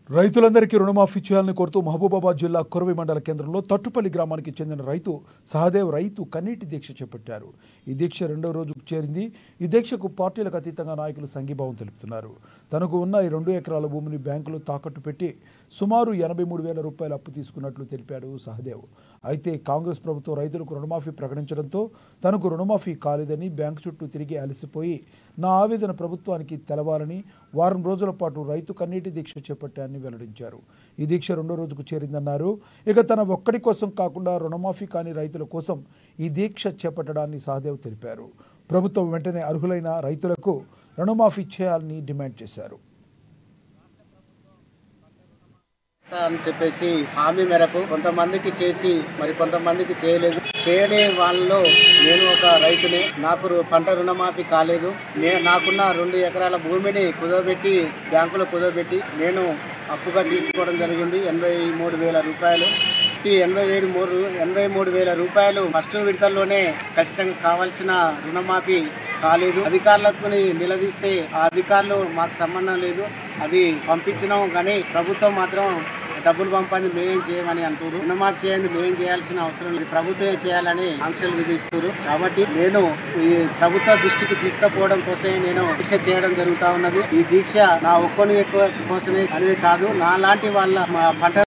రైతులందరికీ రుణమాఫీ చేయాలని కోరుతూ మహబూబాబాద్ జిల్లా కొరవి మండల కేంద్రంలో తట్టుపల్లి గ్రామానికి చెందిన రైతు సహదేవ్ కన్నీటి దీక్ష చేపట్టారు। ఈ దీక్ష రెండో రోజుకు చేరింది। ఈ దీక్షకు పార్టీలకు అతీతంగా నాయకులు సంఘీభావం తెలుపుతున్నారు। తనకు ఉన్న ఈ 2 ఎకరాల భూమిని బ్యాంకులో తాకట్టు పెట్టి సుమారు 83,000 రూపాయలు అప్పు తీసుకున్నట్లు తెలిపాడు సహదేవ్। అయితే కాంగ్రెస్ ప్రభుత్వం రైతులకు రుణమాఫీ ప్రకటించడంతో తనకు రుణమాఫీ కాలేదని బ్యాంకు చుట్టూ తిరిగి అలసిపోయి నా ఆవేదన ప్రభుత్వానికి తెలవాలని వారం రోజుల పాటు రైతు కన్నీటి దీక్ష చేపట్టారని వెల్లడించారు। ఈ దీక్ష రెండో రోజుకు చేరిందన్నారు। ఇక తన ఒక్కడి కోసం కాకుండా రుణమాఫీ కాని రైతుల కోసం ఈ దీక్ష చేపట్టడాన్ని సహదేవ్ తెలిపారు। ప్రభుత్వం వెంటనే అర్హులైన రైతులకు రుణమాఫీ చేయాలని డిమాండ్ చేశారు। అని చెప్పేసి హామీ మేరకు కొంతమందికి చేసి మరి కొంతమందికి చేయలేదు। చేయని వాళ్ళలో నేను ఒక రైతునే। నాకు పంట రుణమాఫీ కాలేదు। నాకున్న 2 ఎకరాల భూమిని కుదవబెట్టి బ్యాంకులో కుదవబెట్టి నేను అప్పుగా తీసుకోవడం జరిగింది 83,000 రూపాయలు। ఈ 83,000 రూపాయలు ఫస్ట్ విడతల్లోనే ఖచ్చితంగా కావాల్సిన రుణమాఫీ కాలేదు। అధికారులకు నిలదీస్తే ఆ అధికారులు మాకు సంబంధం లేదు, అది పంపించినాం కానీ ప్రభుత్వం మాత్రం డబ్బులు పంపండి మేమేం చేయమని అంటారు। రుణమాఫీ చేయండి మేమేం చేయాల్సిన అవసరం లేదు, ప్రభుత్వమే చేయాలని ఆంక్షలు విధిస్తారు। కాబట్టి నేను ఈ ప్రభుత్వ దృష్టికి తీసుకుపోవడం కోసమే నేను దీక్ష చేయడం జరుగుతా ఉన్నది। ఈ దీక్ష నా ఒక్కని ఎక్కువ కోసమే అనేది కాదు, నా లాంటి వాళ్ళ పంట